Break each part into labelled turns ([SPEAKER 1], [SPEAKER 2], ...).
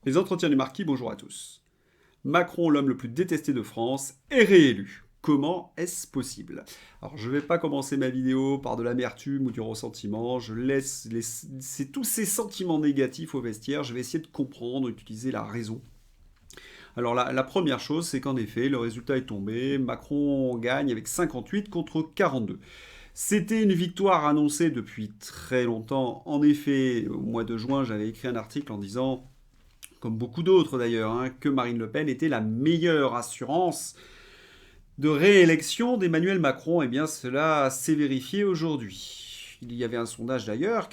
[SPEAKER 1] Les entretiens du marquis, bonjour à tous. Macron, l'homme le plus détesté de France, est réélu. Comment est-ce possible? Alors, je ne vais pas commencer ma vidéo par de l'amertume ou du ressentiment. Je laisse tous ces sentiments négatifs au vestiaire. Je vais essayer de comprendre, d'utiliser la raison. Alors, la première chose, c'est qu'en effet, le résultat est tombé. Macron gagne avec 58 contre 42. C'était une victoire annoncée depuis très longtemps. En effet, au mois de juin, j'avais écrit un article en disant comme beaucoup d'autres d'ailleurs, que Marine Le Pen était la meilleure assurance de réélection d'Emmanuel Macron. Eh bien, cela s'est vérifié aujourd'hui. Il y avait un sondage d'ailleurs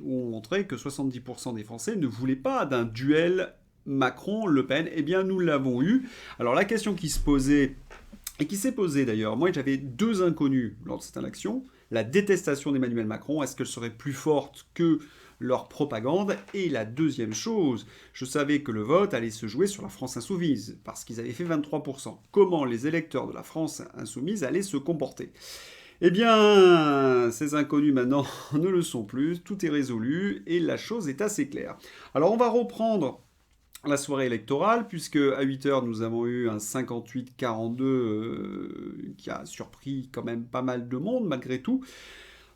[SPEAKER 1] où on montrait que 70% des Français ne voulaient pas d'un duel Macron-Le Pen. Eh bien, nous l'avons eu. Alors, la question qui se posait, et qui s'est posée d'ailleurs, moi j'avais deux inconnus lors de cette élection. La détestation d'Emmanuel Macron, est-ce qu'elle serait plus forte que leur propagande? Et la deuxième chose, je savais que le vote allait se jouer sur la France insoumise, parce qu'ils avaient fait 23%. Comment les électeurs de la France insoumise allaient se comporter? Eh bien, ces inconnus maintenant ne le sont plus, tout est résolu, et la chose est assez claire. Alors on va reprendre la soirée électorale, puisque à 8h, nous avons eu un 58-42 qui a surpris quand même pas mal de monde malgré tout.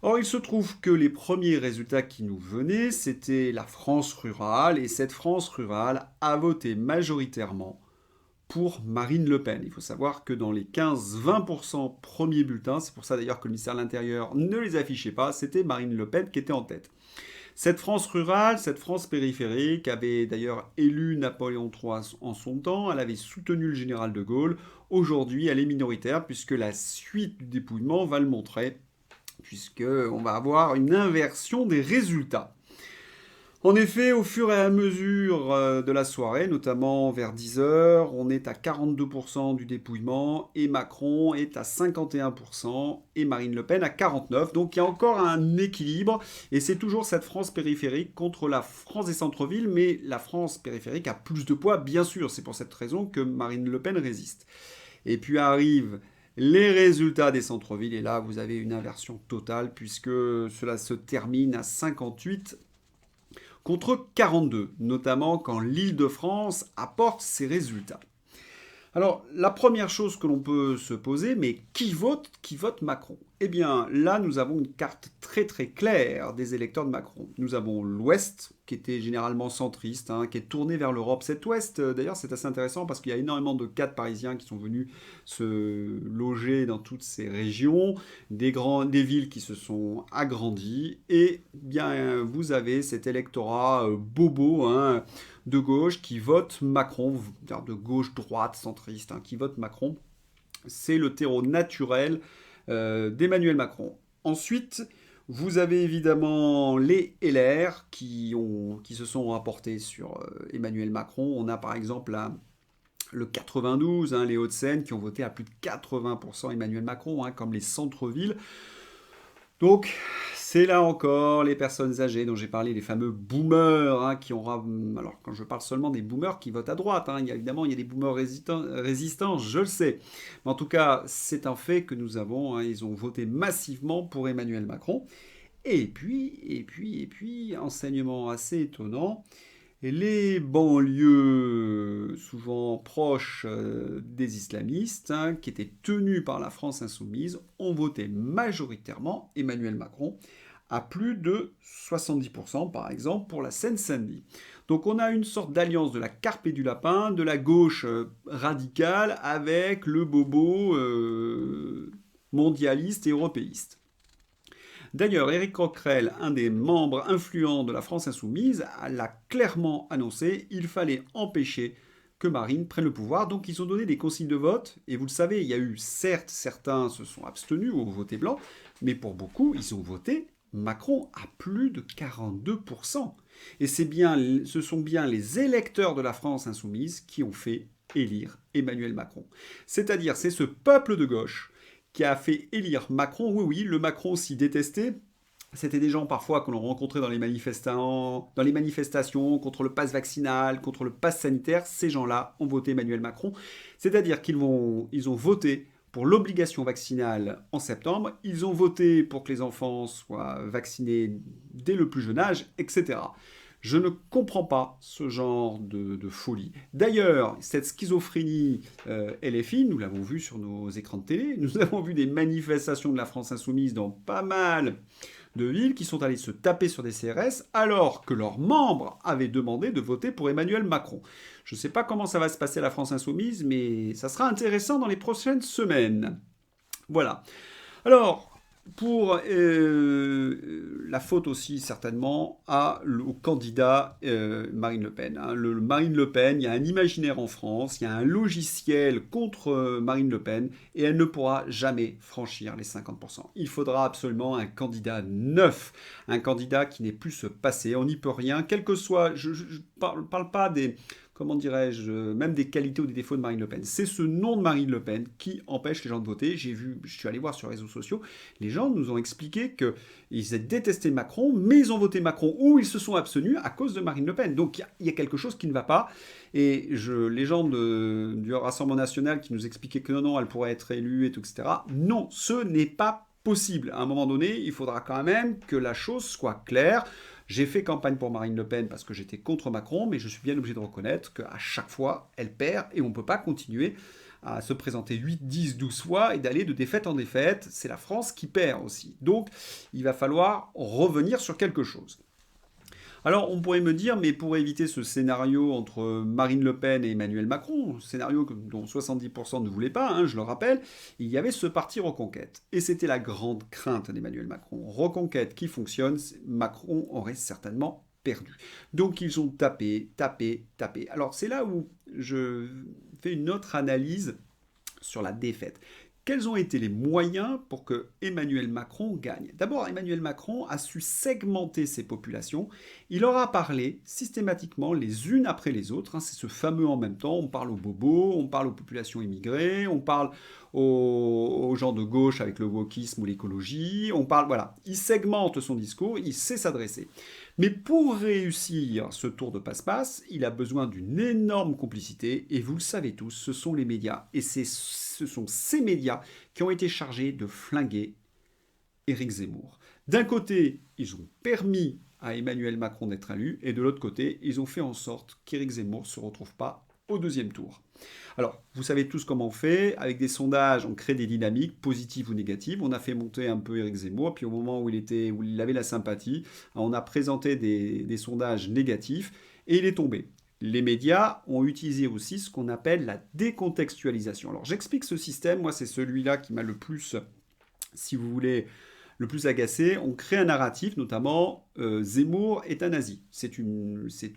[SPEAKER 1] Or, il se trouve que les premiers résultats qui nous venaient, c'était la France rurale, et cette France rurale a voté majoritairement pour Marine Le Pen. Il faut savoir que dans les 15-20% premiers bulletins, c'est pour ça d'ailleurs que le ministère de l'Intérieur ne les affichait pas, c'était Marine Le Pen qui était en tête. Cette France rurale, cette France périphérique avait d'ailleurs élu Napoléon III en son temps, elle avait soutenu le général de Gaulle. Aujourd'hui, elle est minoritaire puisque la suite du dépouillement va le montrer, puisqu'on va avoir une inversion des résultats. En effet, au fur et à mesure de la soirée, notamment vers 10h, on est à 42% du dépouillement et Macron est à 51% et Marine Le Pen à 49%. Donc il y a encore un équilibre et c'est toujours cette France périphérique contre la France des centres-villes, mais la France périphérique a plus de poids, bien sûr. C'est pour cette raison que Marine Le Pen résiste. Et puis arrivent les résultats des centres-villes et là vous avez une inversion totale puisque cela se termine à 58 contre 42, notamment quand l'Île-de-France apporte ses résultats. Alors, la première chose que l'on peut se poser, mais qui vote Macron? Eh bien, là, nous avons une carte très très claire des électeurs de Macron. Nous avons l'Ouest, qui était généralement centriste, qui est tourné vers l'Europe. Cet Ouest, d'ailleurs, c'est assez intéressant parce qu'il y a énormément de cadres parisiens qui sont venus se loger dans toutes ces régions, des villes qui se sont agrandies, et bien, vous avez cet électorat bobo, de gauche qui vote Macron, de gauche-droite, centriste, qui vote Macron. C'est le terreau naturel d'Emmanuel Macron. Ensuite, vous avez évidemment les LR qui se sont rapportés sur Emmanuel Macron. On a par exemple le 92, les Hauts-de-Seine, qui ont voté à plus de 80% Emmanuel Macron, comme les centres-villes. Donc, c'est là encore les personnes âgées dont j'ai parlé, les fameux boomers, qui ont... Alors, quand je parle seulement des boomers qui votent à droite, évidemment, il y a des boomers résistants, je le sais. Mais en tout cas, c'est un fait que nous avons. Ils ont voté massivement pour Emmanuel Macron. Et puis, enseignement assez étonnant, les banlieues, souvent proches des islamistes, qui étaient tenues par la France insoumise, ont voté majoritairement Emmanuel Macron, à plus de 70% par exemple pour la Seine-Saint-Denis. Donc on a une sorte d'alliance de la carpe et du lapin, de la gauche radicale avec le bobo mondialiste et européiste. D'ailleurs, Éric Coquerel, un des membres influents de la France insoumise, l'a clairement annoncé, il fallait empêcher que Marine prenne le pouvoir. Donc ils ont donné des consignes de vote, et vous le savez, il y a eu, certes, certains se sont abstenus ou ont voté blanc, mais pour beaucoup, ils ont voté Macron à plus de 42%. Et ce sont bien les électeurs de la France insoumise qui ont fait élire Emmanuel Macron. C'est-à-dire, c'est ce peuple de gauche qui a fait élire Macron. Oui, oui, le Macron si détesté. C'était des gens parfois que l'on rencontrait dans les manifestations contre le pass vaccinal, contre le pass sanitaire. Ces gens-là ont voté Emmanuel Macron. C'est-à-dire qu'ils ont voté pour l'obligation vaccinale en septembre. Ils ont voté pour que les enfants soient vaccinés dès le plus jeune âge, etc. Je ne comprends pas ce genre de folie. D'ailleurs, cette schizophrénie LFI, nous l'avons vu sur nos écrans de télé, nous avons vu des manifestations de la France insoumise dans pas mal de villes qui sont allés se taper sur des CRS alors que leurs membres avaient demandé de voter pour Emmanuel Macron. Je ne sais pas comment ça va se passer à la France insoumise, mais ça sera intéressant dans les prochaines semaines. Voilà. Alors, pour la faute aussi certainement au candidat Marine Le Pen. Hein. Marine Le Pen, il y a un imaginaire en France, il y a un logiciel contre Marine Le Pen et elle ne pourra jamais franchir les 50%. Il faudra absolument un candidat neuf, un candidat qui n'ait plus ce passé. On n'y peut rien, quel que soit, je ne parle pas des comment dirais-je, même des qualités ou des défauts de Marine Le Pen. C'est ce nom de Marine Le Pen qui empêche les gens de voter. Je suis allé voir sur les réseaux sociaux, les gens nous ont expliqué qu'ils détestaient Macron, mais ils ont voté Macron ou ils se sont abstenus à cause de Marine Le Pen. Donc il y a quelque chose qui ne va pas. Et les gens du Rassemblement national qui nous expliquaient que non, elle pourrait être élue et tout, etc. Non, ce n'est pas possible. À un moment donné, il faudra quand même que la chose soit claire. J'ai fait campagne pour Marine Le Pen parce que j'étais contre Macron, mais je suis bien obligé de reconnaître qu'à chaque fois, elle perd et on ne peut pas continuer à se présenter 8, 10, 12 fois et d'aller de défaite en défaite. C'est la France qui perd aussi. Donc, il va falloir revenir sur quelque chose. Alors, on pourrait me dire, mais pour éviter ce scénario entre Marine Le Pen et Emmanuel Macron, scénario dont 70% ne voulaient pas, hein, je le rappelle, il y avait ce parti Reconquête. Et c'était la grande crainte d'Emmanuel Macron. Reconquête qui fonctionne, Macron aurait certainement perdu. Donc, ils ont tapé, tapé, tapé. Alors, c'est là où je fais une autre analyse sur la défaite. Quels ont été les moyens pour que Emmanuel Macron gagne? D'abord, Emmanuel Macron a su segmenter ses populations. Il leur a parlé systématiquement les unes après les autres. Hein, c'est ce fameux en même temps. On parle aux bobos, on parle aux populations immigrées, on parle aux gens de gauche avec le wokisme ou l'écologie. On parle, voilà, il segmente son discours, il sait s'adresser. Mais pour réussir ce tour de passe-passe, il a besoin d'une énorme complicité. Et vous le savez tous, ce sont les médias. Et ce sont ces médias qui ont été chargés de flinguer Éric Zemmour. D'un côté, ils ont permis à Emmanuel Macron d'être élu, et de l'autre côté, ils ont fait en sorte qu'Éric Zemmour ne se retrouve pas au deuxième tour. Alors, vous savez tous comment on fait. Avec des sondages, on crée des dynamiques, positives ou négatives. On a fait monter un peu Éric Zemmour, puis au moment où il avait la sympathie, on a présenté des sondages négatifs, et il est tombé. Les médias ont utilisé aussi ce qu'on appelle la décontextualisation. Alors j'explique ce système, moi c'est celui-là qui m'a le plus, si vous voulez, le plus agacé. On crée un narratif, notamment Zemmour est un nazi. C'est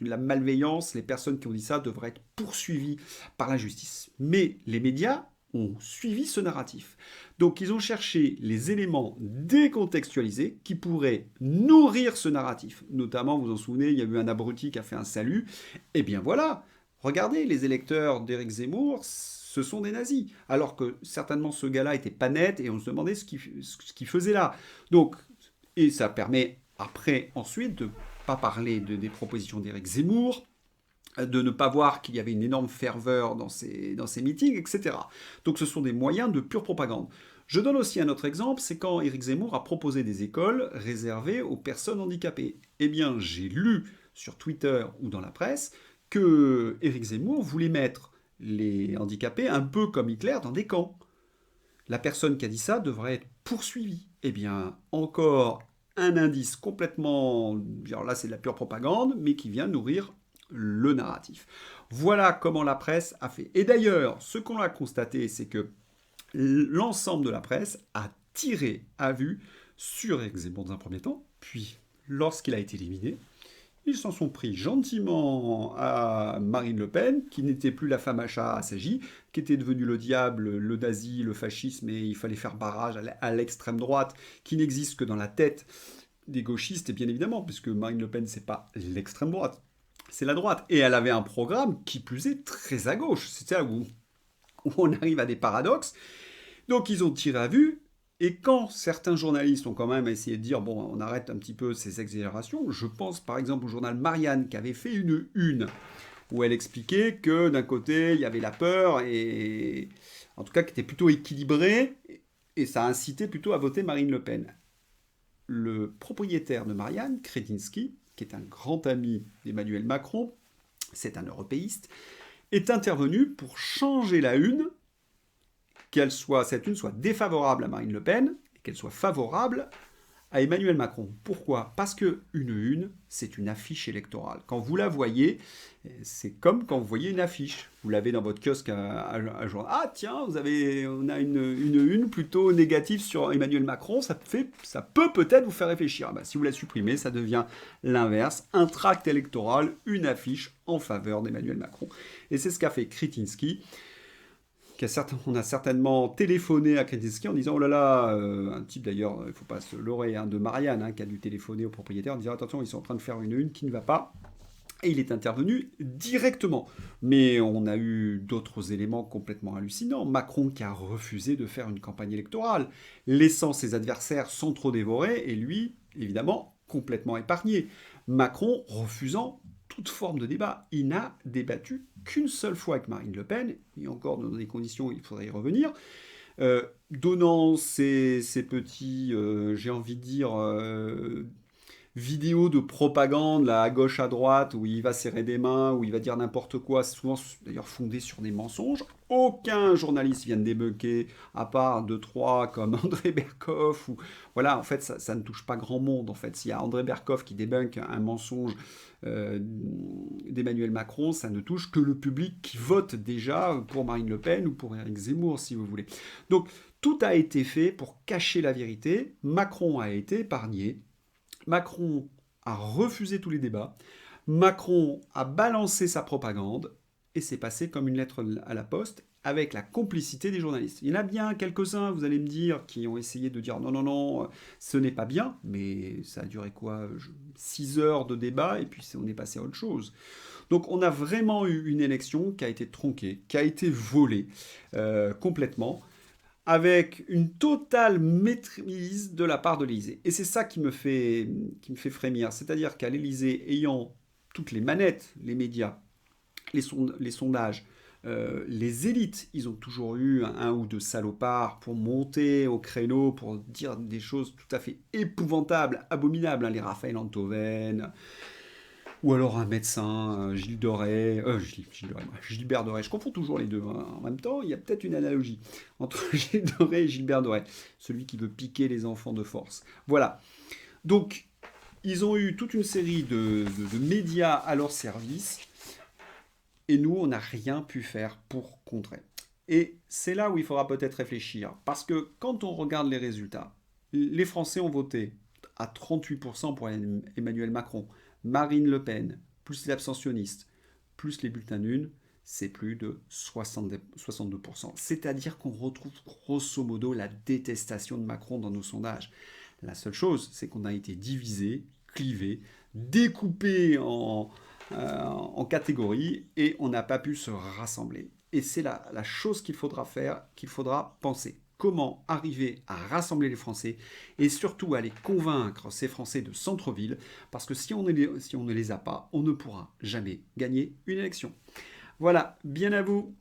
[SPEAKER 1] la malveillance, les personnes qui ont dit ça devraient être poursuivies par la justice. Mais les médias ont suivi ce narratif. Donc ils ont cherché les éléments décontextualisés qui pourraient nourrir ce narratif. Notamment, vous vous en souvenez, il y a eu un abruti qui a fait un salut. Eh bien voilà, regardez, les électeurs d'Éric Zemmour, ce sont des nazis. Alors que certainement ce gars-là était pas net et on se demandait ce qu'il faisait là. Donc, et ça permet après, ensuite, de ne pas parler des propositions d'Éric Zemmour, de ne pas voir qu'il y avait une énorme ferveur dans ces meetings, etc. Donc ce sont des moyens de pure propagande. Je donne aussi un autre exemple, c'est quand Éric Zemmour a proposé des écoles réservées aux personnes handicapées. Eh bien, j'ai lu sur Twitter ou dans la presse que Éric Zemmour voulait mettre les handicapés un peu comme Hitler dans des camps. La personne qui a dit ça devrait être poursuivie. Eh bien, encore un indice complètement... Alors là, c'est de la pure propagande, mais qui vient nourrir le narratif. Voilà comment la presse a fait. Et d'ailleurs, ce qu'on a constaté, c'est que l'ensemble de la presse a tiré à vue sur Éric Zemmour dans un premier temps, puis lorsqu'il a été éliminé, ils s'en sont pris gentiment à Marine Le Pen, qui n'était plus la femme à chat assagie, qui était devenue le diable, le nazi, le fascisme, et il fallait faire barrage à l'extrême droite, qui n'existe que dans la tête des gauchistes, et bien évidemment, puisque Marine Le Pen, c'est pas l'extrême droite, c'est la droite. Et elle avait un programme qui plus est très à gauche. C'est là où on arrive à des paradoxes. Donc ils ont tiré à vue. Et quand certains journalistes ont quand même essayé de dire, bon, on arrête un petit peu ces exagérations, je pense par exemple au journal Marianne qui avait fait une où elle expliquait que d'un côté, il y avait la peur, et en tout cas qui était plutôt équilibrée, et ça incitait plutôt à voter Marine Le Pen. Le propriétaire de Marianne, Kretinsky, qui est un grand ami d'Emmanuel Macron, c'est un européiste, est intervenu pour changer la une, cette une soit défavorable à Marine Le Pen, et qu'elle soit favorable à Emmanuel Macron. Pourquoi? Parce que une, c'est une affiche électorale. Quand vous la voyez, c'est comme quand vous voyez une affiche. Vous l'avez dans votre kiosque à jour. Ah tiens, on a une plutôt négative sur Emmanuel Macron, ça peut peut-être vous faire réfléchir. Si vous la supprimez, ça devient l'inverse, un tract électoral, une affiche en faveur d'Emmanuel Macron. Et c'est ce qu'a fait Kretinsky. On a certainement téléphoné à Kretinsky en disant « Oh là là », un type d'ailleurs, il ne faut pas se leurrer, de Marianne, qui a dû téléphoner au propriétaire en disant « Attention, ils sont en train de faire une qui ne va pas ». Et il est intervenu directement. Mais on a eu d'autres éléments complètement hallucinants. Macron qui a refusé de faire une campagne électorale, laissant ses adversaires sans trop dévorer, et lui, évidemment, complètement épargné. Macron refusant toute forme de débat. Il n'a débattu qu'une seule fois avec Marine Le Pen, et encore dans des conditions, il faudrait y revenir, donnant ces petits, j'ai envie de dire, vidéos de propagande, là, à gauche, à droite, où il va serrer des mains, où il va dire n'importe quoi, souvent d'ailleurs fondé sur des mensonges. Aucun journaliste vient de débunker, à part 2-3 comme André Berkoff. Voilà, en fait, ça ne touche pas grand monde. En fait, s'il y a André Berkoff qui débunk un mensonge d'Emmanuel Macron, ça ne touche que le public qui vote déjà pour Marine Le Pen ou pour Éric Zemmour, si vous voulez. Donc, tout a été fait pour cacher la vérité. Macron a été épargné. Macron a refusé tous les débats, Macron a balancé sa propagande, et c'est passé comme une lettre à la poste, avec la complicité des journalistes. Il y en a bien quelques-uns, vous allez me dire, qui ont essayé de dire non, ce n'est pas bien, mais ça a duré quoi 6 heures de débat, et puis on est passé à autre chose. Donc on a vraiment eu une élection qui a été tronquée, qui a été volée complètement, avec une totale maîtrise de la part de l'Élysée. Et c'est ça qui me fait frémir. C'est-à-dire qu'à l'Élysée, ayant toutes les manettes, les médias, les sondages, les élites, ils ont toujours eu un ou deux salopards pour monter au créneau, pour dire des choses tout à fait épouvantables, abominables, les Raphaël Antoven, ou alors un médecin, Gilles Doré, Gilbert Doré, je confonds toujours les deux. En même temps, il y a peut-être une analogie entre Gilles Doré et Gilbert Doré, celui qui veut piquer les enfants de force. Voilà. Donc, ils ont eu toute une série de médias à leur service, et nous, on n'a rien pu faire pour contrer. Et c'est là où il faudra peut-être réfléchir, parce que quand on regarde les résultats, les Français ont voté à 38% pour Emmanuel Macron, Marine Le Pen, plus l'abstentionniste, plus les bulletins nuls, c'est plus de 62%. C'est-à-dire qu'on retrouve grosso modo la détestation de Macron dans nos sondages. La seule chose, c'est qu'on a été divisé, clivé, découpé en catégories, et on n'a pas pu se rassembler. Et c'est la chose qu'il faudra faire, qu'il faudra penser. Comment arriver à rassembler les Français et surtout à les convaincre, ces Français de centre-ville, parce que si on ne les a pas, on ne pourra jamais gagner une élection. Voilà, bien à vous.